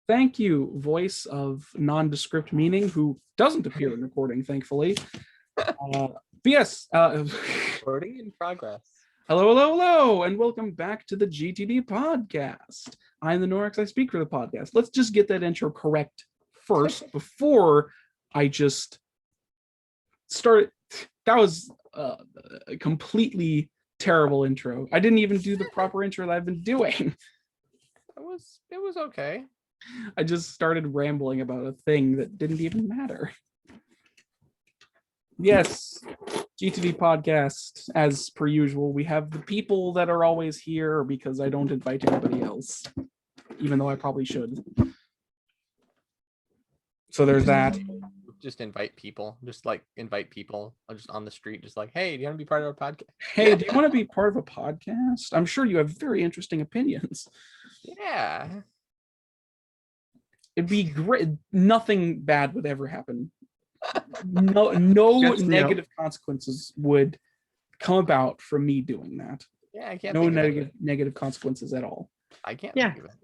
Thank you, voice of nondescript meaning, who doesn't appear in recording, thankfully. But yes, Recording in progress. hello, and welcome back to the GTD podcast. I'm the Norix, I speak for the podcast. Let's just get that intro correct first before I just start. That was a completely terrible intro. I didn't even do the proper intro that I've been doing. It was okay. I just started rambling about a thing that didn't even matter. Yes, GTD podcast, as per usual. We have the people that are always here because I don't invite anybody else, even though I probably should. So there's that. Just invite people. Just like invite people just on the street. Just like, hey, do you want to be part of our podcast? Hey, do you want to be part of a podcast? I'm sure you have very interesting opinions. Yeah. It'd be great. Nothing bad would ever happen. No negative consequences would come about from me doing that. Yeah, I can't. No negative consequences at all. I can't. Yeah. Think of it.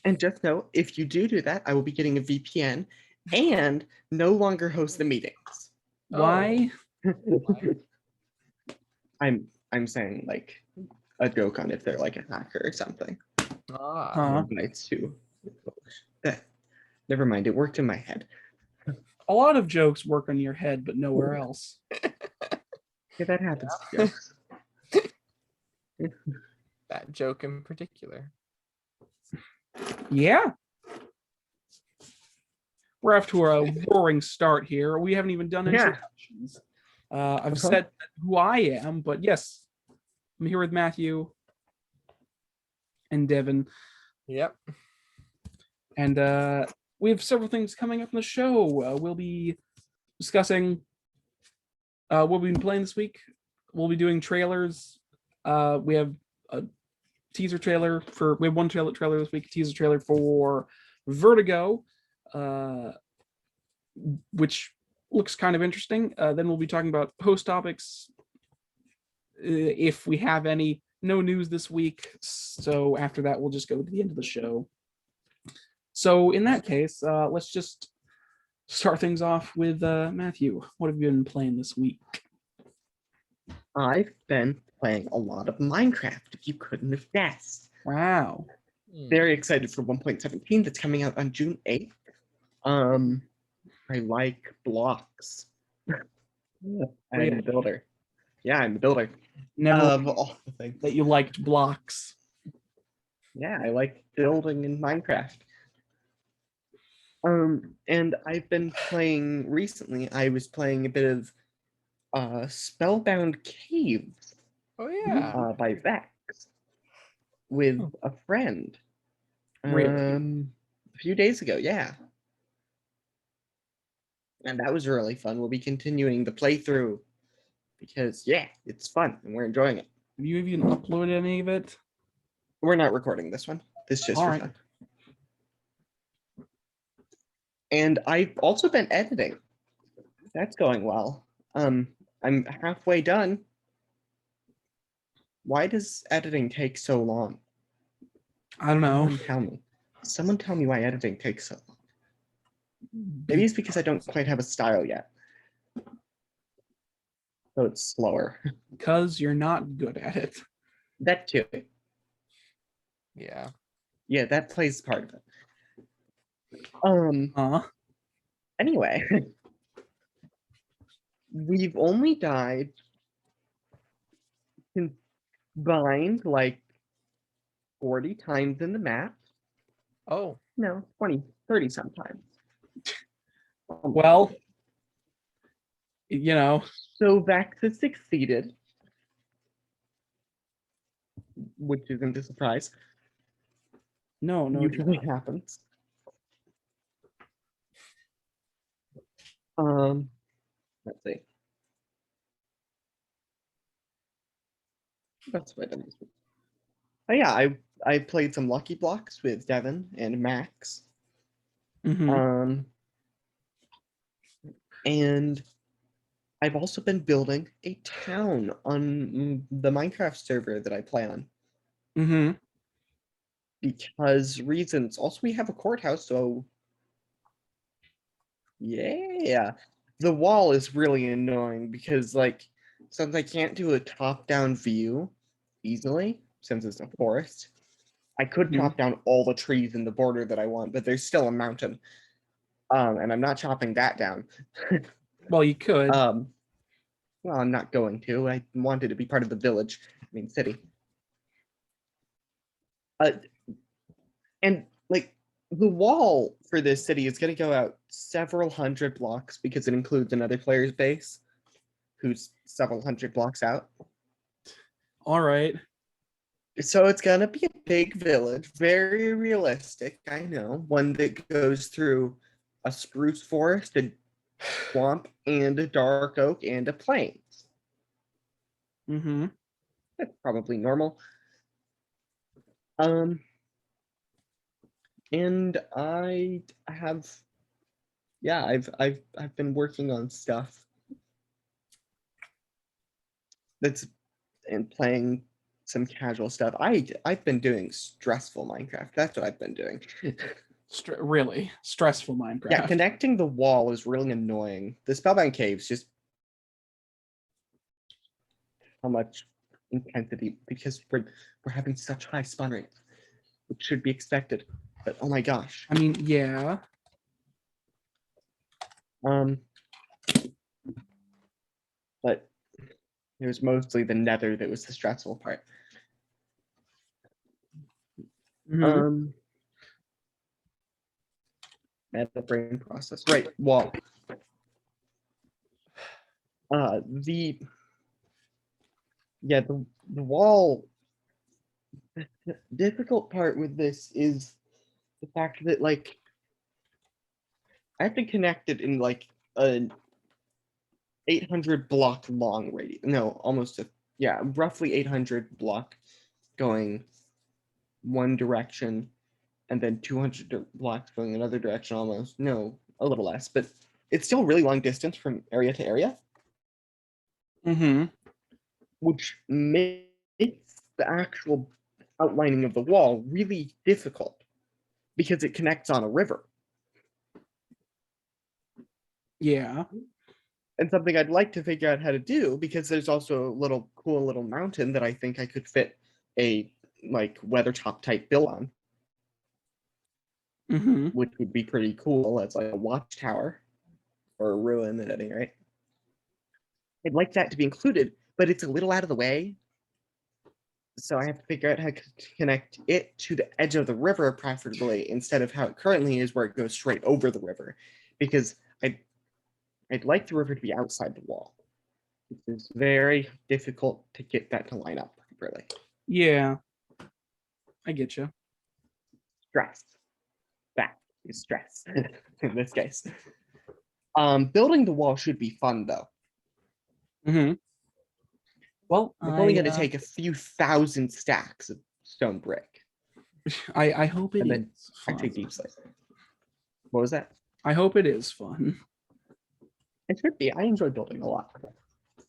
And just know, if you do that, I will be getting a VPN and no longer host the meetings. Why? I'm saying like a joke on if they're like a hacker or something. It's too. Never mind. It worked in my head. A lot of jokes work on your head, but nowhere else. Yeah, that happens to jokes. That joke in particular. Yeah. We're off to a roaring start here. We haven't even done introductions. I've said who I am, but yes, I'm here with Matthew and Devin. Yep. And we have several things coming up in the show. We'll be discussing what we've been playing this week. We'll be doing trailers. We have a teaser trailer we have one trailer this week, a teaser trailer for Vertigo, which looks kind of interesting. Then we'll be talking about host topics, if we have any. No news this week, so after that we'll just go to the end of the show. So in that case, let's just start things off with Matthew. What have you been playing this week? I've been playing a lot of Minecraft, if you couldn't have guessed. Wow. Very excited for 1.17 that's coming out on June 8th. I like blocks. I'm a builder. Yeah, I'm a builder. Never all the things that you liked blocks. Yeah, I like building in Minecraft. And I've been playing recently. I was playing a bit of Spellbound Caves. Oh yeah. By Vex with a friend. Really? A few days ago, yeah. And that was really fun. We'll be continuing the playthrough because it's fun and we're enjoying it. Have you even uploaded any of it? We're not recording this one. This is just for fun. And I've also been editing. That's going well. I'm halfway done. Why does editing take so long? I don't know. Someone tell me why editing takes so long. Maybe it's because I don't quite have a style yet. So it's slower. Because you're not good at it. That too. Yeah. Yeah, that plays part of it. Anyway. We've only died combined like 40 times in the map. Oh. No, 20, 30 sometimes. Well, So Vex has succeeded, which isn't a surprise. No. Usually happens. Let's see. That's what I done this week. Oh yeah, I played some Lucky Blocks with Devin and Max. Mm-hmm. And I've also been building a town on the Minecraft server that I play on. Mm-hmm. because reasons. Also, we have a courthouse, so yeah. The wall is really annoying because, like, since I can't do a top-down view easily, since it's a forest, I could Mhm. chop down all the trees in the border that I want, but there's still a mountain. And I'm not chopping that down. Well, you could. Well, I'm not going to. I wanted to be part of the village, I mean city. And like the wall for this city is going to go out several hundred blocks because it includes another player's base who's several hundred blocks out. All right. So it's going to be a big village, very realistic. I know, one that goes through a spruce forest, a swamp, and a dark oak, and a plains. Mm-hmm. That's probably normal. And I have, yeah, I've been working on stuff that's and playing some casual stuff. I've been doing stressful Minecraft. That's what I've been doing. Really stressful Minecraft. Yeah, connecting the wall is really annoying. The Spellbound Caves just how much intensity because we're having such high spawn rates, which should be expected. But oh my gosh. I mean, yeah. But it was mostly the nether that was the stressful part. Mhm. Meta brain process. Right, wall. The wall. The difficult part with this is the fact that like I have to connect it in like an 800 block long radius. No, almost roughly 800 block going one direction, and then 200 blocks going another direction. Almost no, a little less, but it's still really long distance from area to area. Mm-hmm. Which makes the actual outlining of the wall really difficult because it connects on a river. Yeah. And something I'd like to figure out how to do because there's also a cool little mountain that I think I could fit a like weathertop type build on, Mm-hmm. which would be pretty cool. That's like a watchtower or a ruin at any rate. I'd like that to be included, but it's a little out of the way. So I have to figure out how to connect it to the edge of the river, preferably, instead of how it currently is, where it goes straight over the river. Because I'd like the river to be outside the wall. It's very difficult to get that to line up properly. Yeah. I get you. Stress. That is stress in this case. Building the wall should be fun though. Mm-hmm. Well, It's only going to take a few thousand stacks of stone brick. I hope it and then is actually fun. deep slate. What was that? I hope it is fun. It should be. I enjoy building a lot.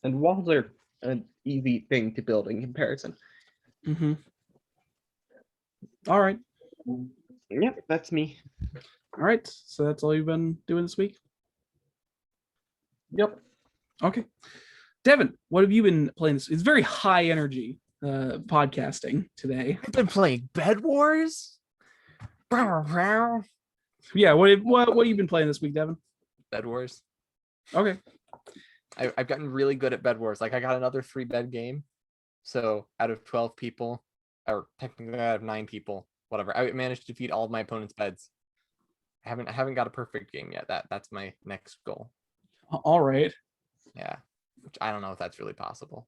And walls are an easy thing to build in comparison. Mm-hmm. All right. Yep, that's me. All right. So that's all you've been doing this week? Yep. Okay. Devin, what have you been playing this? It's very high energy podcasting today. I've been playing Bed Wars. Yeah, what have you been playing this week, Devin? Bed Wars. Okay. I've gotten really good at Bed Wars. Like I got another 3-bed game. So out of 12 people, or technically out of 9 people, whatever, I managed to defeat all of my opponent's beds. I haven't got a perfect game yet. That's my next goal. All right. Yeah. Which I don't know if that's really possible.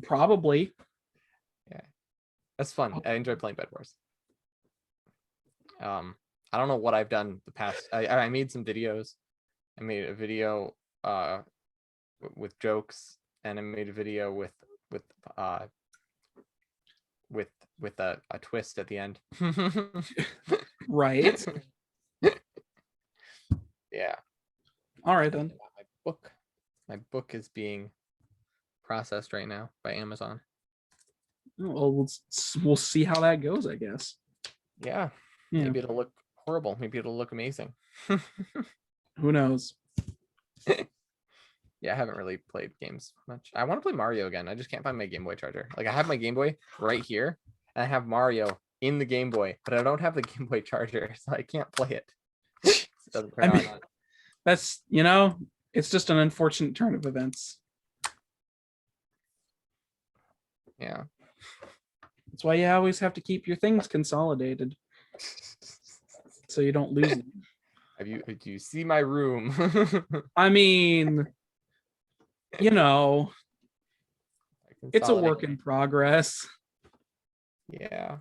Probably. Yeah. That's fun. I enjoy playing Bed Wars. I don't know what I've done the past. I made some videos. I made a video with jokes, and I made a video with a twist at the end. Right. Yeah. All right then. My book is being processed right now by Amazon. Well, we'll see how that goes, I guess. Yeah. Yeah. Maybe it'll look horrible. Maybe it'll look amazing. Who knows? Yeah, I haven't really played games much. I want to play Mario again. I just can't find my Game Boy charger. Like I have my Game Boy right here, and I have Mario in the Game Boy, but I don't have the Game Boy charger, so I can't play it. It doesn't turn I mean, on. that's it's just an unfortunate turn of events. Yeah. That's why you always have to keep your things consolidated so you don't lose them. Do you see my room? I mean, it's a work in progress. Yeah.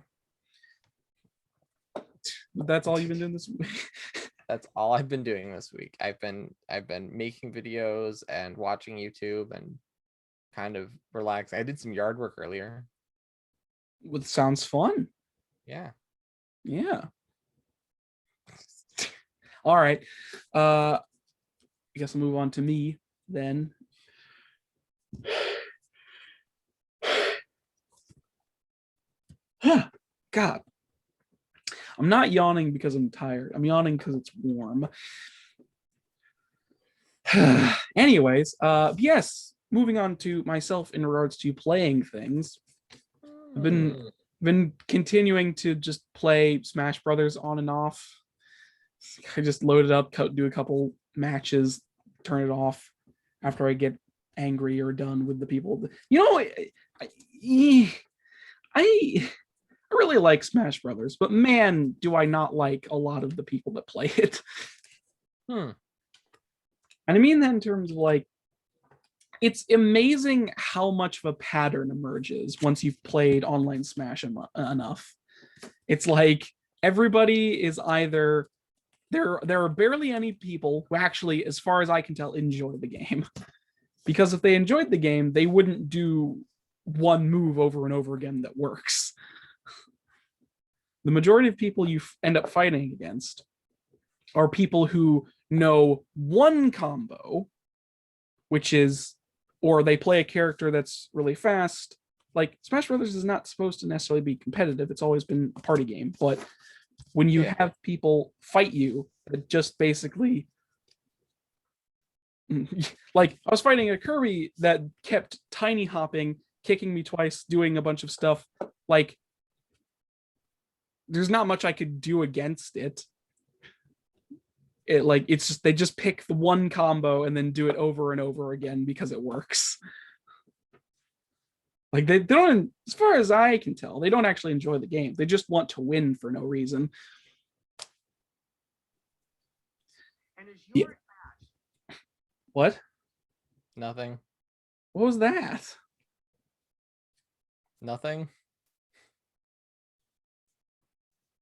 That's all you've been doing this week. That's all I've been doing this week. I've been making videos and watching YouTube and kind of relaxing. I did some yard work earlier. Which sounds fun. Yeah. Yeah. All right. I guess I'll move on to me then. God. I'm not yawning because I'm tired. I'm yawning because it's warm. Anyways, yes, moving on to myself in regards to playing things. I've been continuing to just play Smash Brothers on and off. I just load it up, do a couple matches, turn it off after I get angry or done with the people. I really like Smash Brothers, but man, do I not like a lot of the people that play it. And I mean that in terms of like, it's amazing how much of a pattern emerges once you've played online Smash enough. It's like everybody is either there are barely any people who actually, as far as I can tell, enjoy the game. Because if they enjoyed the game, they wouldn't do one move over and over again that works. The majority of people you end up fighting against are people who know one combo, which is, or they play a character that's really fast. Like Smash Brothers is not supposed to necessarily be competitive. It's always been a party game. But when you have people fight you that just basically, like I was fighting a Kirby that kept tiny hopping, kicking me twice, doing a bunch of stuff. Like there's not much I could do against it. It's just they just pick the one combo and then do it over and over again because it works. Like they don't, as far as I can tell, they don't actually enjoy the game. They just want to win for no reason. And is your What? Nothing. What was that? Nothing.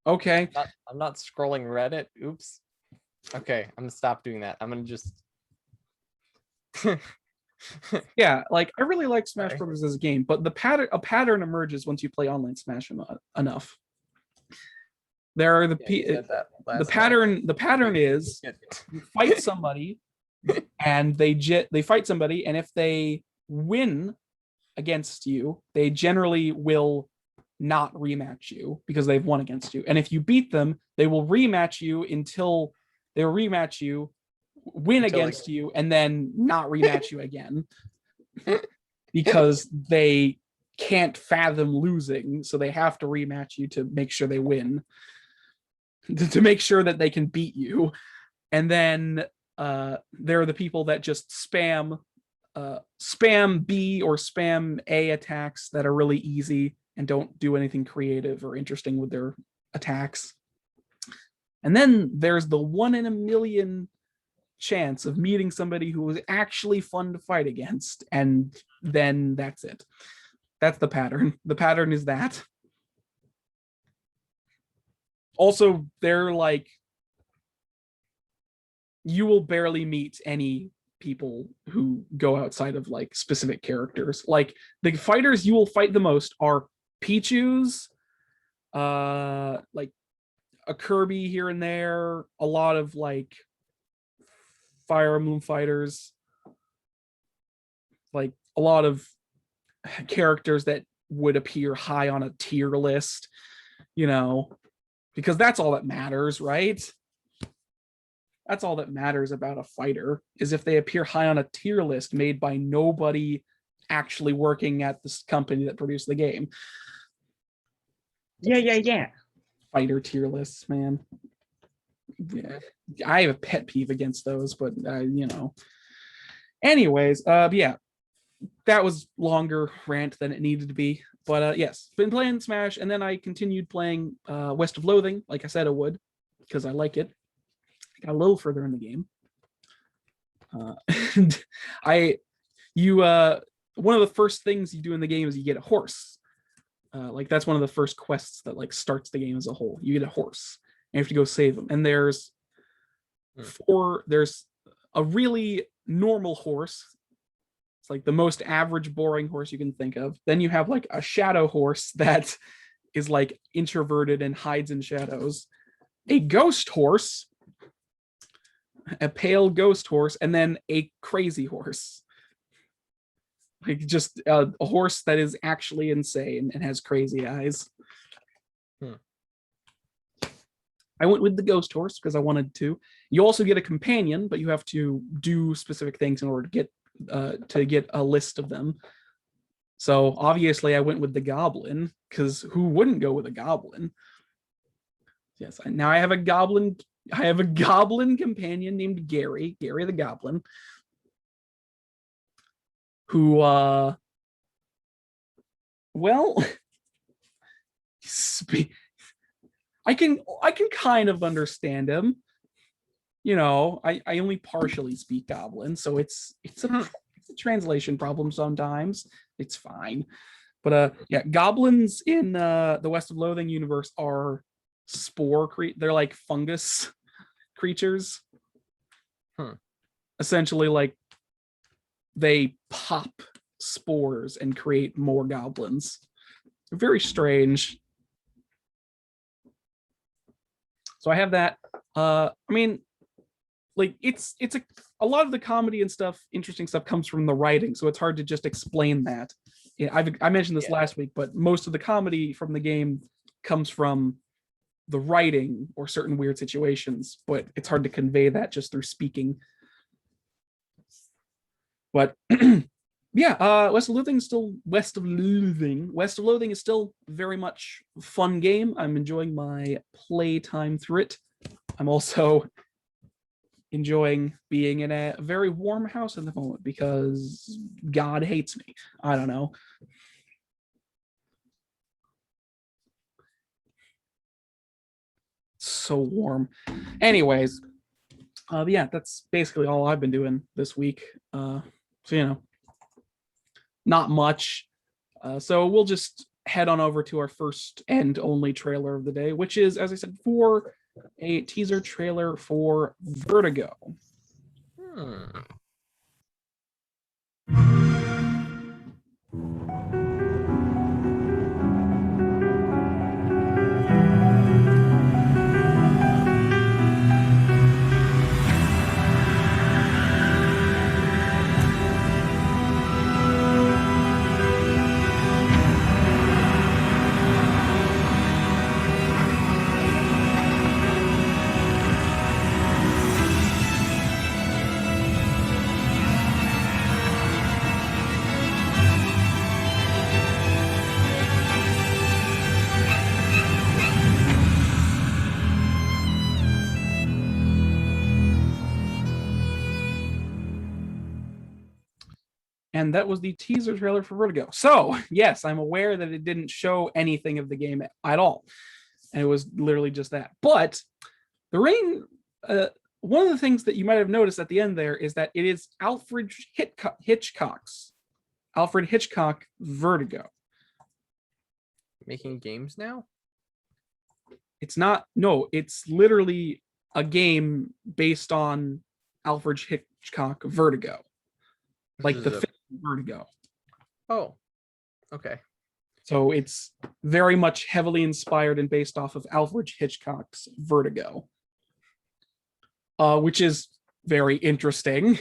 Okay. I'm not scrolling Reddit. Oops. Okay, I'm gonna stop doing that. I'm gonna just Yeah, like I really like Smash Brothers as a game, but a pattern emerges once you play online Smash enough. There are the pattern is you fight somebody and they fight somebody, and if they win against you, they generally will not rematch you because they've won against you. And if you beat them, they will rematch you until they'll rematch you, win against you, and then not rematch you again because they can't fathom losing. So they have to rematch you to make sure they win, to make sure that they can beat you. And then there are the people that just spam B or spam A attacks that are really easy and don't do anything creative or interesting with their attacks. And then there's the 1 in a million chance of meeting somebody who was actually fun to fight against, and then that's it. That's the pattern. The pattern is that. Also, they're like, you will barely meet any people who go outside of like specific characters. Like the fighters you will fight the most are Pichu's, like a Kirby here and there, a lot of like Fire Emblem fighters, like a lot of characters that would appear high on a tier list, because that's all that matters, right? That's all that matters about a fighter, is if they appear high on a tier list made by nobody actually working at this company that produced the game. Yeah. Fighter tier lists, man. Yeah. I have a pet peeve against those, but anyways, yeah, that was longer rant than it needed to be. But yes, been playing Smash, and then I continued playing West of Loathing, like I said I would, because I like it. I got a little further in the game. And one of the first things you do in the game is you get a horse. Like that's one of the first quests that like starts the game as a whole. You get a horse, and you have to go save them. And there's a really normal horse. It's like the most average, boring horse you can think of. Then you have like a shadow horse that is like introverted and hides in shadows. A ghost horse, a pale ghost horse, and then a crazy horse. Like just a horse that is actually insane and has crazy eyes. I went with the ghost horse because I wanted to. You also get a companion, but you have to do specific things in order to get a list of them. So obviously I went with the goblin, because who wouldn't go with a goblin? Yes, now I have a goblin companion named Gary the Goblin, who well, I can kind of understand him. I only partially speak Goblin, so it's a translation problem sometimes. It's fine. But yeah, goblins in the West of Loathing universe are they're like fungus creatures. Essentially, like they pop spores and create more goblins. They're very strange. So I have that. I mean, like it's a lot of the comedy and stuff, interesting stuff comes from the writing, so it's hard to just explain that. I mentioned this last week, but most of the comedy from the game comes from the writing or certain weird situations, but it's hard to convey that just through speaking. But yeah, West of Loathing is still very much a fun game. I'm enjoying my playtime through it. I'm also enjoying being in a very warm house at the moment because God hates me. I don't know. So warm. Anyways, yeah, that's basically all I've been doing this week. So not much. So we'll just head on over to our first and only trailer of the day, which is, as I said before, a teaser trailer for Vertigo. And that was the teaser trailer for Vertigo. So yes, I'm aware that it didn't show anything of the game at all, and it was literally just that. But one of the things that you might have noticed at the end there is that it is Alfred Hitchcock's Vertigo. Making games now? It's not. No, it's literally a game based on Alfred Hitchcock Vertigo, like the film Vertigo. Oh, okay. So it's very much heavily inspired and based off of Alfred Hitchcock's Vertigo, which is very interesting.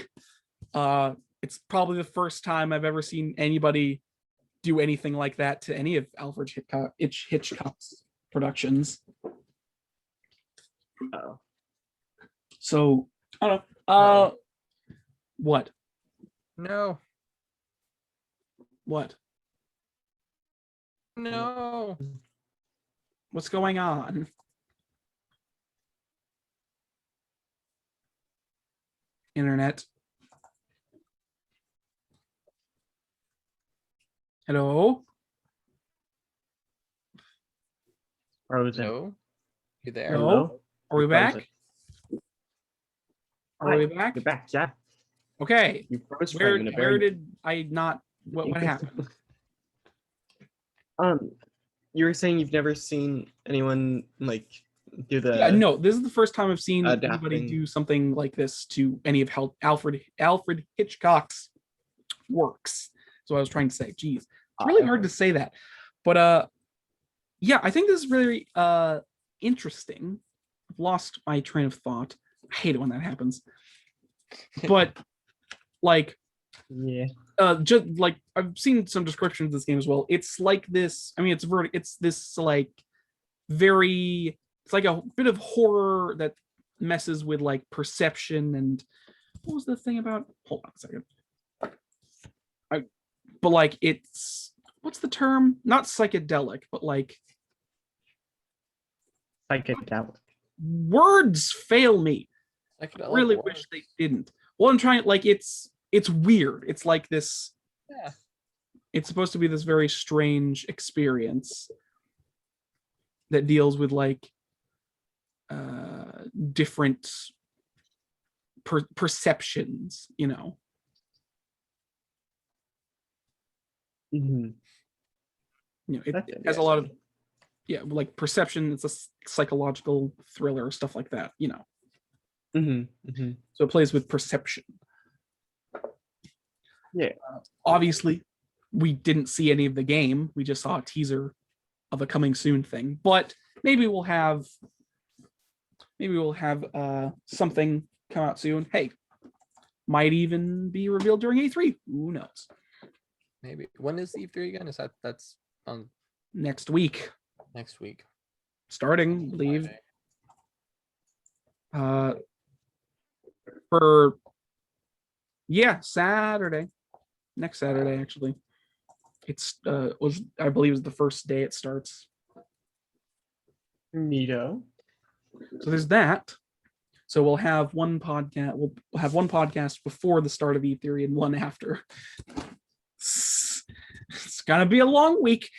It's probably the first time I've ever seen anybody do anything like that to any of Alfred Hitchcock's productions. Oh. So I don't know. No. What? No. What? No. What's going on? Internet. Hello? Frozen. No. You there? No. Hello? Are we You're back? frozen. Are we Hi, back? You're back, yeah. Okay. You froze for Where a minute. where did I not what happened? You were saying you've never seen anyone like do the Yeah, no, this is the first time I've seen anybody adapting. do something like this to any of Alfred Hitchcock's works. So I was trying to say, geez, it's really hard to say that. But yeah, I think this is really interesting. I've lost my train of thought. I hate it when that happens. But like Yeah. just like I've seen some descriptions of this game as well. It's like this, I mean, it's this like very, it's like a bit of horror that messes with like perception and what was the thing about, hold on a second. But like it's, what's the term? Not psychedelic, but like Psychedelic. words fail me. I really Psychedelic wish works. they didn't. Well, I'm trying, like it's weird. It's like this, Yeah. it's supposed to be this very strange experience that deals with like different perceptions, you know. Mhm. You know, it That's has a lot of, interesting. yeah, like perception. It's a psychological thriller, stuff like that, you know. Mhm, mhm. So it plays with perception. Yeah. Obviously, we didn't see any of the game. We just saw a teaser of a coming soon thing. But maybe we'll have something come out soon. Hey, might even be revealed during E3. Who knows? Maybe. When is E3 again? Is that's on Next week, next week? starting, I believe. Friday. For Saturday. Next Saturday, actually. It's was, I believe, is the first day it starts. Neato. So there's that. So we'll have one podcast. We'll have one podcast before the start of E3 and one after. It's gonna be a long week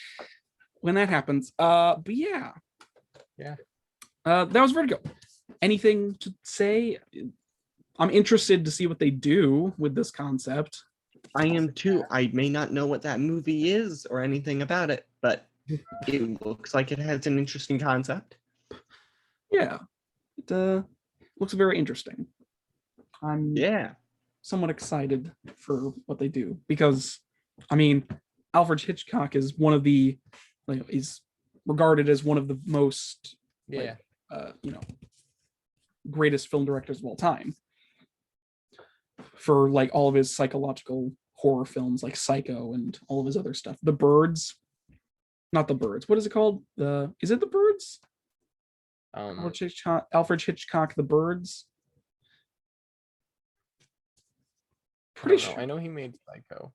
when that happens. But yeah. That was Vertigo. Anything to say? I'm interested to see what they do with this concept. I am too. I may not know what that movie is or anything about it, but it looks like it has an interesting concept. Yeah, it looks very interesting. I'm somewhat excited for what they do because, I mean, Alfred Hitchcock is one of the, like, is regarded as one of the most, you know, greatest film directors of all time for like all of his psychological horror films like Psycho and all of his other stuff. The Birds, not The Birds. What is it called? Is it The Birds? Alfred Hitchcock, The Birds. Pretty sure. I know he made Psycho.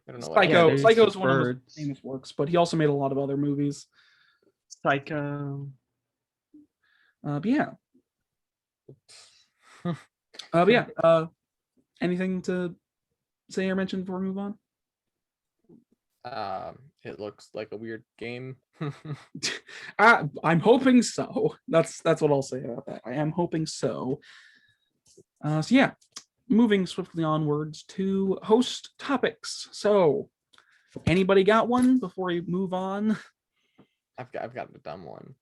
I don't know. Psycho is one of his famous works, but he also made a lot of other movies. Psycho. But yeah. Anything to say or mention before we move on? It looks like a weird game. I'm hoping so. That's what I'll say about that. I am hoping so. So yeah, moving swiftly onwards to host topics. So, anybody got one before we move on? I've got a dumb one.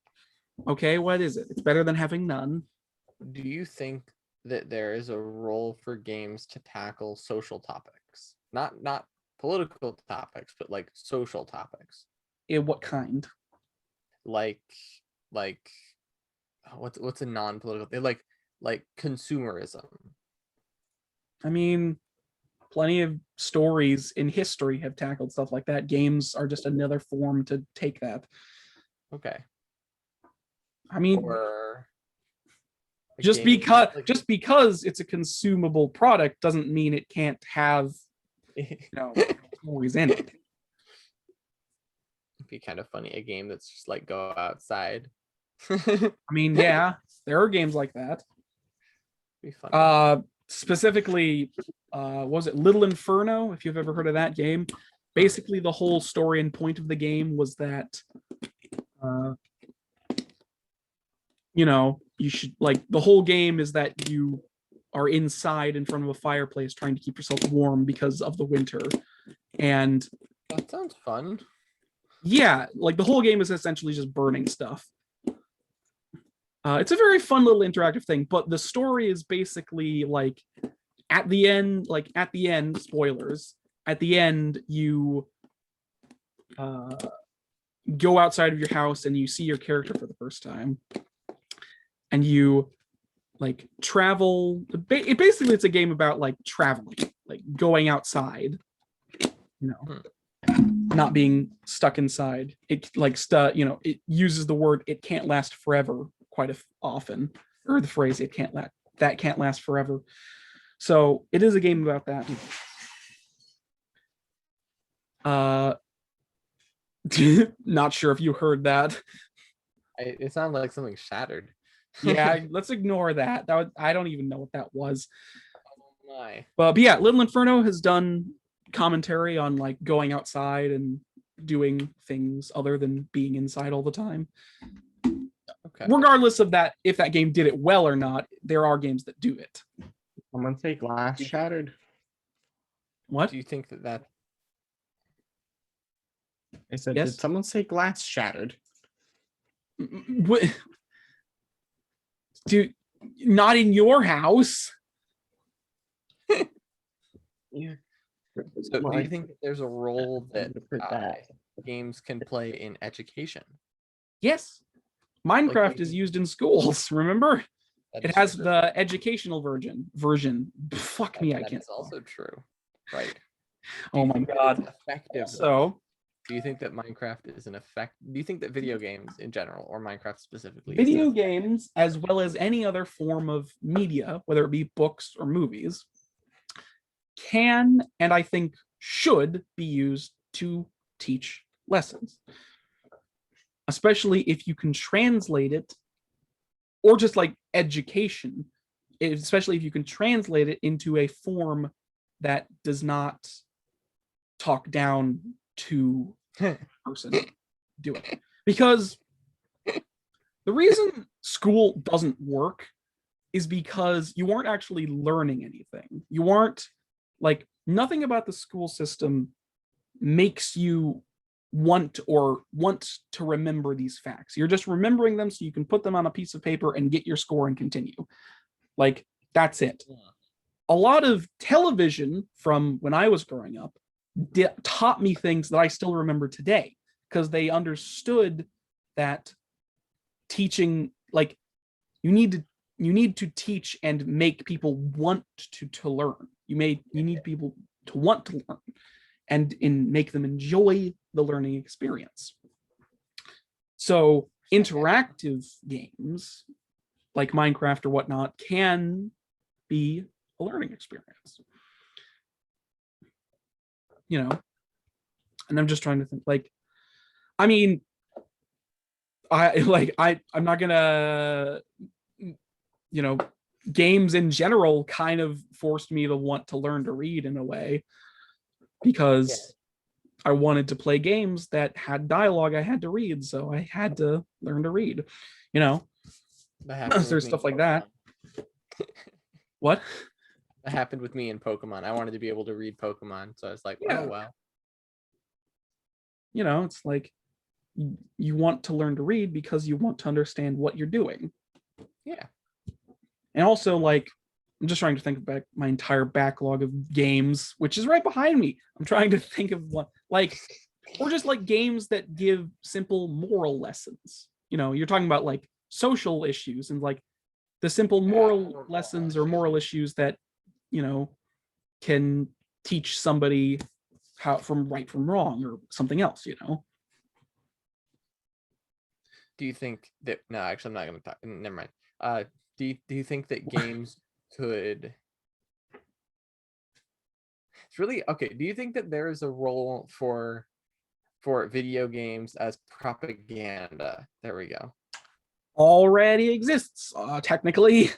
Okay, what is it? It's better than having none. Do you think that there is a role for games to tackle social topics? Not political topics, but like social topics. What kind? Like what's a non-political thing? Like consumerism. I mean, plenty of stories in history have tackled stuff like that. Games are just another form to take that. Okay. I mean, Or a just game like- because it's a consumable product doesn't mean it can't have, you know, stories in it. It'd be kind of funny, a game that's just like go outside. I mean, yeah, there are games like that. Be funny. Specifically, was it Little Inferno? If you've ever heard of that game, basically the whole story and point of the game was that, you know, you should like the whole game is that you are inside in front of a fireplace trying to keep yourself warm because of the winter, and That sounds fun. yeah, like the whole game is essentially just burning stuff. It's a very fun little interactive thing, but the story is basically like at the end, spoilers, at the end, you go outside of your house and you see your character for the first time. And you like travel. Basically, it's a game about like traveling, like going outside, you know, not being stuck inside. It like it uses the word "it can't last forever" quite often, or the phrase "it can't last forever." So it is a game about that. Not sure if you heard that. It sounds like something shattered. Yeah, let's ignore that. I don't even know what that was. Oh my. But yeah, Little Inferno has done commentary on like going outside and doing things other than being inside all the time. Okay. Regardless of that, if that game did it well or not, there are games that do it. Someone say glass shattered. What? Do you think that I said, Yes? did someone say glass shattered? What? Dude, not in your house. Yeah. so do you think that there's a role that that. games can play in education? Yes. Minecraft Like, is used in schools, remember? That It is has true. the educational version. Fuck me, I That can't. is also true. Right. Oh my god. Effective. So, Do you think that Minecraft is an effect? Do you think that video games in general, or Minecraft specifically, is video an games, as well as any other form of media, whether it be books or movies, can and I think should be used to teach lessons, especially if you can translate it, or just like education, especially if you can translate it into a form that does not talk down to a person do it. Because the reason school doesn't work is because you aren't actually learning anything. You aren't like nothing about the school system makes you want to remember these facts. You're just remembering them so you can put them on a piece of paper and get your score and continue. Like that's it. A lot of television from when I was growing up taught me things that I still remember today because they understood that teaching, like you need to teach and make people want to learn. You need people to want to learn and make them enjoy the learning experience. So interactive games like Minecraft or whatnot can be a learning experience. You know, and I'm just trying to think like, I mean, I'm not gonna, you know, games in general kind of forced me to want to learn to read in a way because I wanted to play games that had dialogue I had to read, so I had to learn to read, you know. There's stuff like that. What? That happened with me in Pokemon. I wanted to be able to read Pokemon, so I was like, Yeah. oh well. You know, it's like you want to learn to read because you want to understand what you're doing. Yeah. And also, like, I'm just trying to think back my entire backlog of games, which is right behind me. I'm trying to think of what, like, or just like games that give simple moral lessons. You know, you're talking about like social issues and like the simple moral lessons or moral issues that, you know, can teach somebody how from right from wrong or something else, Do you think that no, actually I'm not gonna talk, never mind. Do you think that games could, it's really okay, do you think that there is a role for video games as propaganda? There we go. Already exists, technically.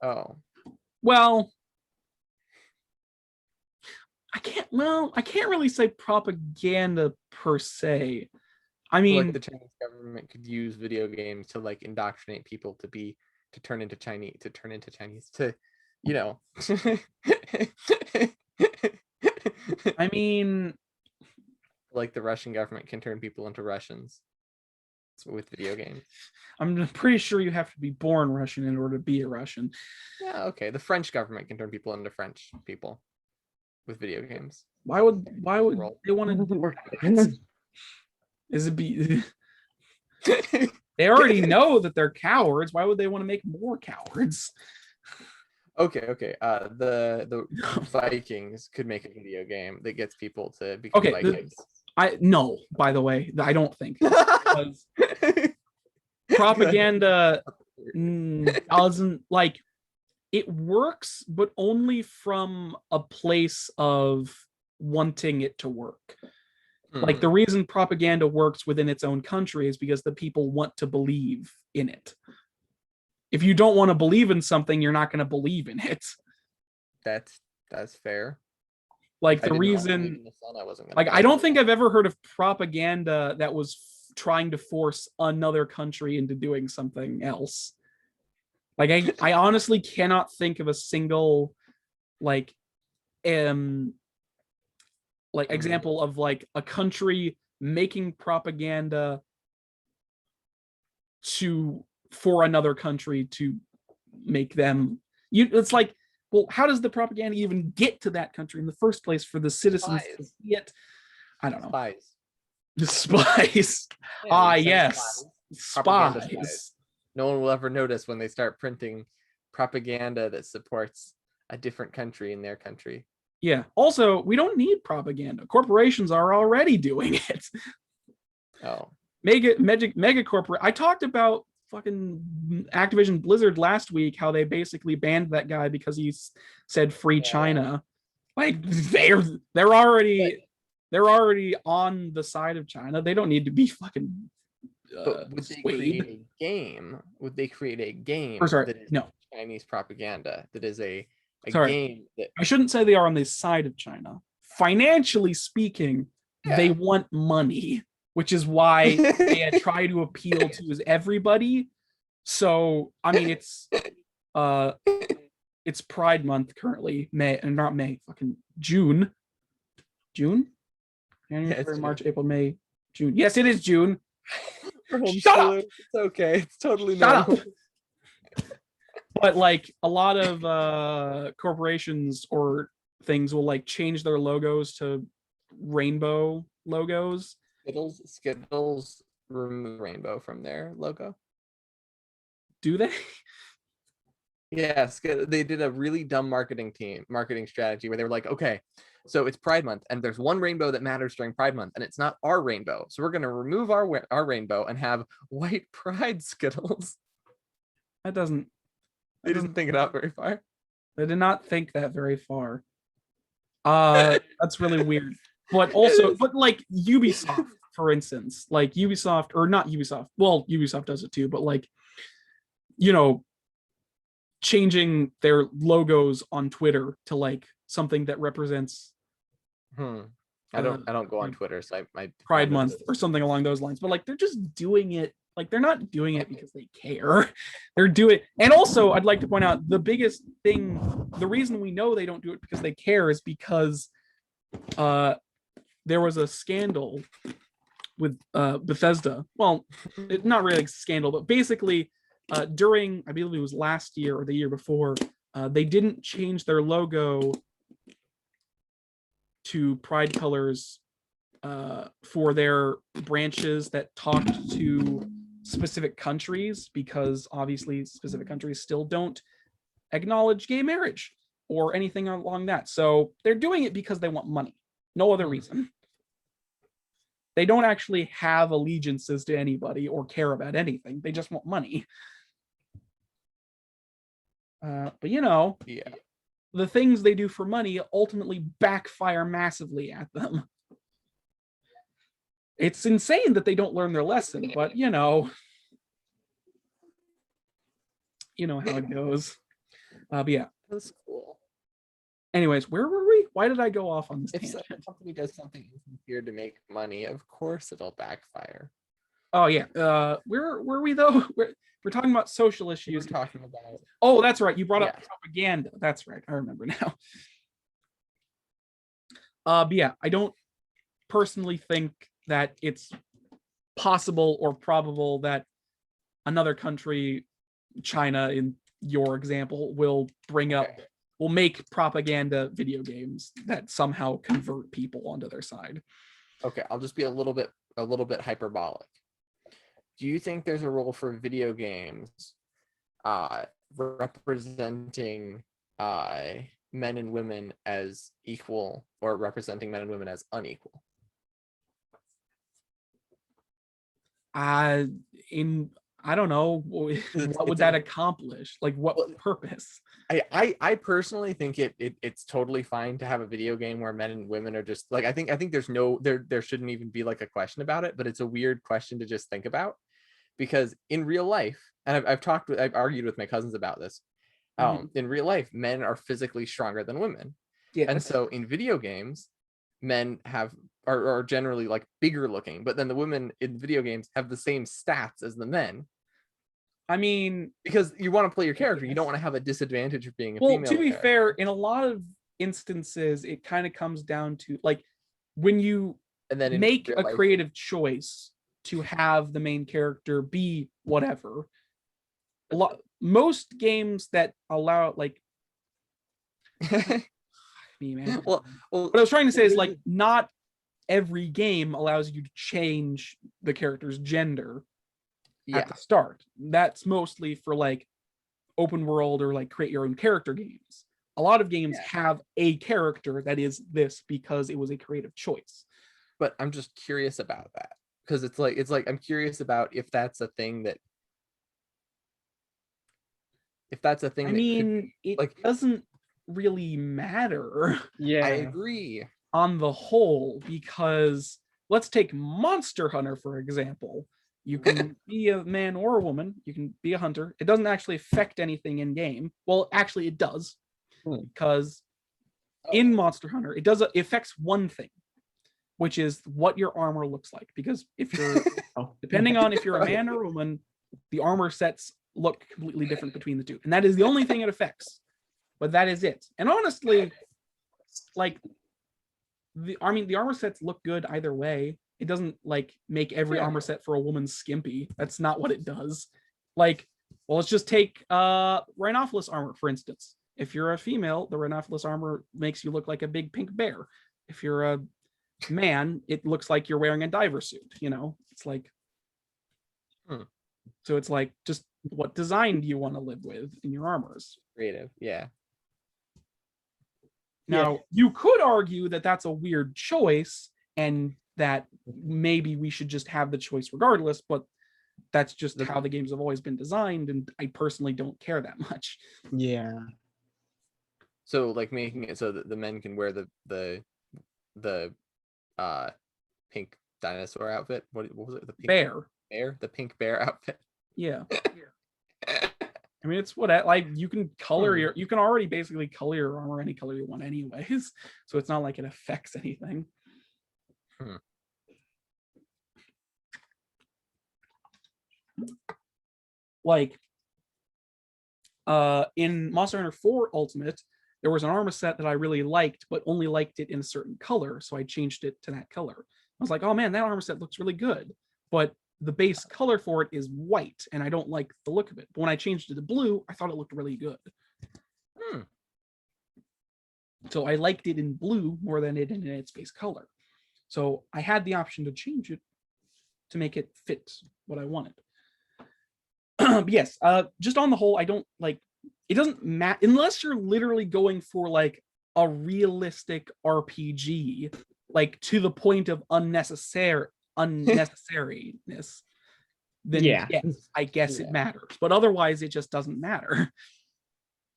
Oh, Well, I can't really say propaganda per se. I so, mean, like the Chinese government could use video games to like indoctrinate people to turn into Chinese, you know. I mean, Like the Russian government can turn people into Russians with video games. I'm pretty sure you have to be born Russian in order to be a Russian. Yeah, okay. The French government can turn people into French people with video games. Why would Roll. they want It to? doesn't work. Is it be? They already know that they're cowards. Why would they want to make more cowards? Okay. The Vikings could make a video game that gets people to become Okay, Vikings. no. By the way, I don't think because propaganda doesn't like it works, but only from a place of wanting it to work. Like the reason propaganda works within its own country is because the people want to believe in it. If you don't want to believe in something, you're not going to believe in it. That's fair. Like I the did not believe reason, in the sun, I wasn't gonna like I believe don't in think it. I've ever heard of propaganda that was trying to force another country into doing something else. Like I honestly cannot think of a single like example of like a country making propaganda for another country to make them it's like, well, how does the propaganda even get to that country in the first place for the citizens to Spies. see it? I don't know. Spies. The spies. Yeah, you send Yes. Propaganda Spies. No one will ever notice when they start printing propaganda that supports a different country in their country. Yeah. Also, we don't need propaganda. Corporations are already doing it. Oh. Mega corporate. I talked about fucking Activision Blizzard last week, how they basically banned that guy because he said free China. Like they're already on the side of China. They don't need to be fucking But would they create a game? Would they create a game that is no Chinese propaganda? That is a sorry. game that I shouldn't say they are on the side of China. Financially speaking, they want money, which is why they try to appeal to everybody. So I mean, it's Pride Month currently, fucking June. January, February, March, April, May, June. Yes, it is June. Shut up. It's okay. It's totally Shut normal. up. But like a lot of corporations or things will like change their logos to rainbow logos. Skittles remove rainbow from their logo. Do they? Yes, they did a really dumb marketing strategy where they were like, okay, so it's Pride Month and there's one rainbow that matters during Pride Month and it's not our rainbow. So we're going to remove our rainbow and have white Pride Skittles. That doesn't. They didn't think it out very far. They did not think that very far. That's really weird. But also, but like Ubisoft, for instance, like Ubisoft, or not Ubisoft. Well, Ubisoft does it too, but like, changing their logos on Twitter to like something that represents I don't go on Twitter, so I Pride Month or something along those lines. But like they're just doing it, like they're not doing it because they care. They're doing it. And also I'd like to point out the biggest thing, the reason we know they don't do it because they care is because there was a scandal with Bethesda. Well, it's not really a scandal, but basically during, I believe it was last year or the year before, they didn't change their logo to Pride colors for their branches that talked to specific countries, because obviously specific countries still don't acknowledge gay marriage or anything along that. So they're doing it because they want money, no other reason. They don't actually have allegiances to anybody or care about anything. They just want money. But you know, Yeah. the things they do for money ultimately backfire massively at them. It's insane that they don't learn their lesson, but you know how it goes. But yeah. That's cool. Anyways, where were we? Why did I go off on this If tangent? a company does something here to make money, of course it'll backfire. Oh yeah. Where were we though? We're talking about social We're issues. talking about Oh, that's right. You brought up Yeah. propaganda. That's right. I remember now. But yeah, I don't personally think that it's possible or probable that another country, China in your example, will make propaganda video games that somehow convert people onto their side. Okay, I'll just be a little bit hyperbolic. Do you think there's a role for video games representing men and women as equal or representing men and women as unequal? I don't know, what would that accomplish? Like, what purpose? I personally think it's totally fine to have a video game where men and women are just like, I think there shouldn't even be like a question about it, but it's a weird question to just think about, because in real life, and I've argued with my cousins about this, in real life, men are physically stronger than women. Yeah. And so in video games, men are generally like bigger looking, but then the women in video games have the same stats as the men. I mean, because you want to play your character, you don't want to have a disadvantage of being a well, female. to be character. fair, in a lot of instances, it kind of comes down to like when you make a creative choice to have the main character be whatever. Most games that allow like me, man. Well, what I was trying to say is like not every game allows you to change the character's gender at the start. That's mostly for like open world or like create your own character games. A lot of games have a character that is this because it was a creative choice. But I'm just curious about that, because it's like I'm curious about if that's a thing that I mean, it like doesn't really matter. Yeah, I agree on the whole, because let's take Monster Hunter for example. You can be a man or a woman. You can be a hunter. It doesn't actually affect anything in game. Well, actually, it does, because in Monster Hunter, it affects one thing, which is what your armor looks like. Because if you're depending on if you're a man or a woman, the armor sets look completely different between the two, and that is the only thing it affects. But that is it. And honestly, like the armor sets look good either way. It doesn't like make every armor set for a woman skimpy. That's not what it does. Like, well, let's just take Rhinophilus armor, for instance. If you're a female, the Rhinophilus armor makes you look like a big pink bear. If you're a man, it looks like you're wearing a diver suit, It's like so it's like, just what design do you want to live with in your armors? Creative, yeah. Now, you could argue that that's a weird choice and that maybe we should just have the choice regardless, but that's just how the games have always been designed, and I personally don't care that much. Yeah. So like making it so that the men can wear the pink dinosaur outfit. What was it? The pink bear? The pink bear outfit. Yeah. I mean, it's what like you can color you can already basically color your armor any color you want anyways. So it's not like it affects anything. Like in Monster Hunter 4 Ultimate, there was an armor set that I really liked, but only liked it in a certain color. So I changed it to that color. I was like, oh man, that armor set looks really good. But the base color for it is white, and I don't like the look of it. But when I changed it to blue, I thought it looked really good. So I liked it in blue more than it in its base color. So I had the option to change it to make it fit what I wanted. But yes, just on the whole, I don't like it doesn't matter unless you're literally going for like a realistic RPG, like to the point of unnecessariness. Then Yeah. yes, I guess it Yeah. matters. But otherwise, it just doesn't matter.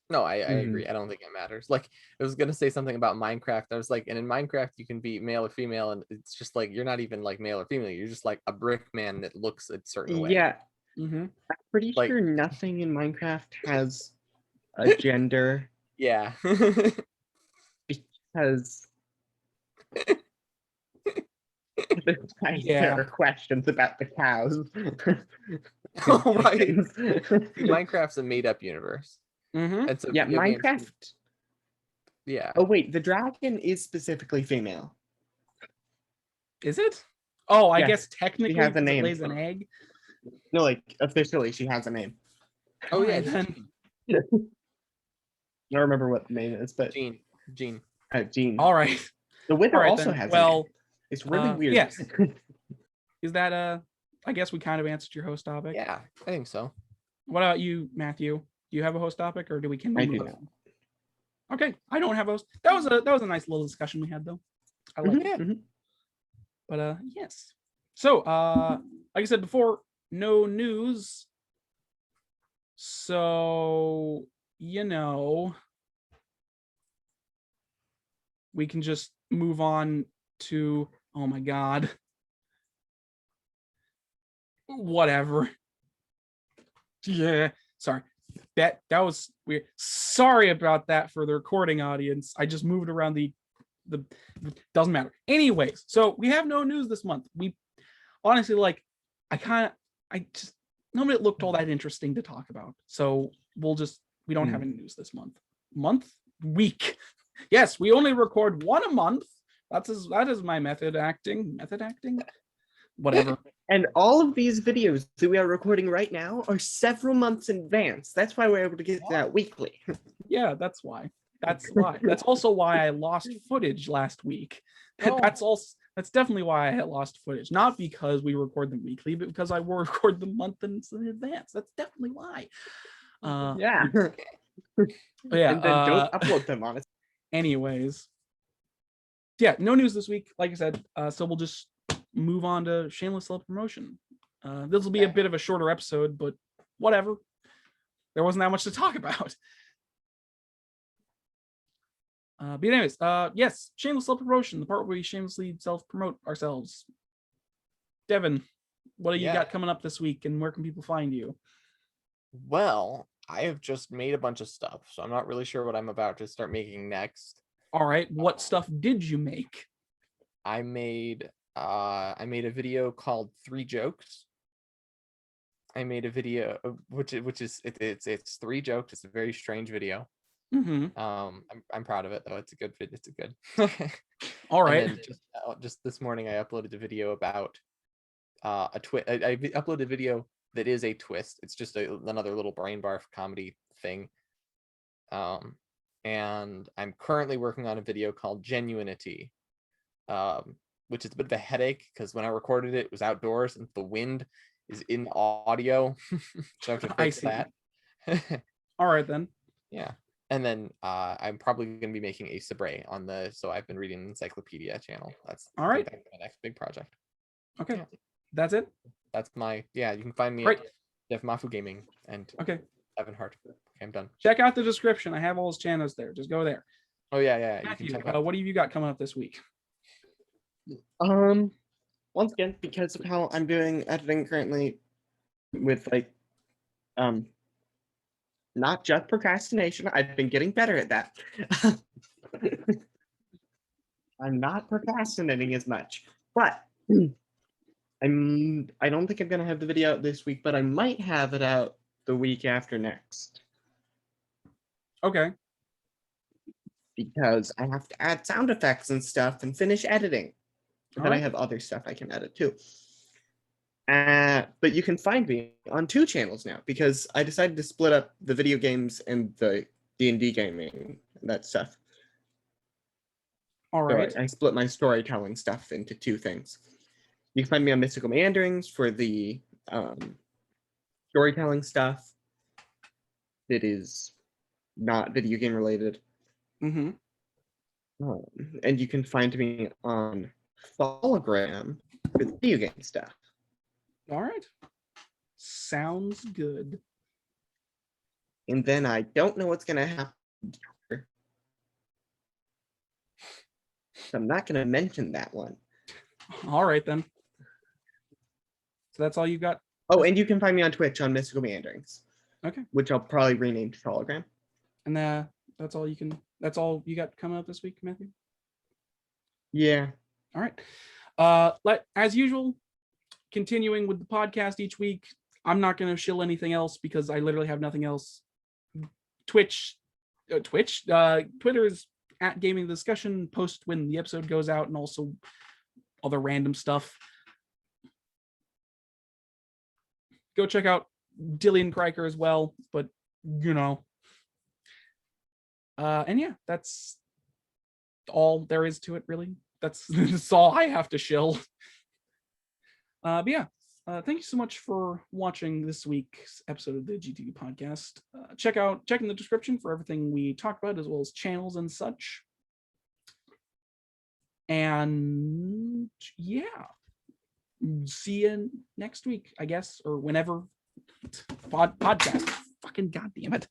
No, I Mhm. agree. I don't think it matters. Like, I was gonna say something about Minecraft. I was like, and in Minecraft you can be male or female, and it's just like you're not even like male or female. You're just like a brick man that looks a certain way. Yeah, Mm-hmm. I'm pretty Like- sure nothing in Minecraft has a gender Yeah. because Yeah. there are questions about the cows. Oh, right. Chickens. See, Minecraft's a made-up universe, Mm-hmm. and so Yeah, video games can- Minecraft. yeah. Oh wait, the dragon is specifically female. Is it? Oh, I Yes, guess technically has a because it name. lays an egg. No, like officially, she has a name. Oh yeah, Alright, it's then. Jean. I don't remember what the name is, but Jean. Jean. All right. The Wither All right, also then. has a Well, name. It's really weird. yes. Is that I guess we kind of answered your host topic. Yeah, I think so. What about you, Matthew? Do you have a host topic, or can we I move do on? Okay, I don't have a host. That was a nice little discussion we had though. I like it. Mhm. But yes. So like I said before, no news. So we can just move on to, oh my god. Whatever. Yeah, sorry. That was weird. Sorry about that for the recording audience. I just moved around the doesn't matter. Anyways, so we have no news this month. We honestly none of it looked all that interesting to talk about. So we don't have any news this month. Week. Yes, we only record one a month. That is my method acting. Whatever. And all of these videos that we are recording right now are several months in advance. That's why we're able to get that weekly. Yeah, that's why. That's why. That's also why I lost footage last week. Oh. That's definitely why I had lost footage. Not because we record them weekly, but because I will record them months in advance. That's definitely why. Yeah. Yeah. And then don't upload them, honestly. Anyways. Yeah, no news this week, like I said. So we'll just move on to shameless self-promotion. This will be a bit of a shorter episode, but whatever. There wasn't that much to talk about. But anyways, yes, shameless self-promotion, the part where we shamelessly self-promote ourselves. Devin, what do you got coming up this week, and where can people find you? Well, I have just made a bunch of stuff, so I'm not really sure what I'm about to start making next. All right, what stuff did you make? I made a video called 3 Jokes. I made a video which is 3 jokes. It's a very strange video. Mm-hmm. I'm proud of it though. It's a good. All right. And then just this morning I uploaded a video about a twist. I uploaded a video that is a twist. It's just another little brain barf comedy thing. And I'm currently working on a video called Genuinity, which is a bit of a headache because when I recorded it, it was outdoors and the wind is in the audio. So I have to fix that. All right then. Yeah. And then I'm probably going to be making a Sabre on so I've been reading the Encyclopedia channel. That's all right. That's my next big project. Okay. Yeah. That's it. That's you can find me Right. at Jeff Mafu Gaming and Okay. Evan Hart. Okay, I'm done. Check out the description. I have all his channels there. Just go there. Oh yeah. Matthew, You can check out. what have you got coming up this week? Once again, because of how I'm doing editing currently with not just procrastination, I've been getting better at that. I'm not procrastinating as much, but I don't think I'm gonna have the video out this week, but I might have it out the week after next. Okay. Because I have to add sound effects and stuff and finish editing. And then I Alright. have other stuff I can edit too. But you can find me on 2 channels now because I decided to split up the video games and the D&D gaming and that stuff. All right. So I split my storytelling stuff into 2 things. You can find me on Mystical Meanderings for the storytelling stuff. It is not video game related. Mm-hmm. And you can find me on Hologram with video game stuff. All right. Sounds good. And then I don't know what's going to happen here. So I'm not going to mention that one. All right, then. So that's all you got? Oh, and you can find me on Twitch on Mystical Meanderings. Okay. Which I'll probably rename to Hologram. And that's all you got coming up this week, Matthew? Yeah. All right. As usual, continuing with the podcast each week. I'm not going to shill anything else because I literally have nothing else. Twitter is at Gaming Discussion. Post when the episode goes out, and also other random stuff. Go check out Dillian Kriker as well, but and yeah, that's all there is to it, really. That's all I have to shill. But yeah, thank you so much for watching this week's episode of the GTD podcast. Check in the description for everything we talked about, as well as channels and such. And yeah, see you next week, I guess, or whenever. Podcast. Fucking goddamn it.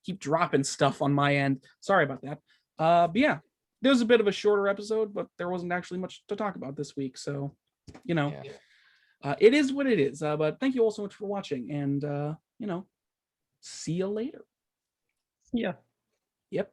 Keep dropping stuff on my end. Sorry about that. But yeah, there was a bit of a shorter episode, but there wasn't actually much to talk about this week. So, it is what it is. But thank you all so much for watching, and see you later. Yeah. Yep.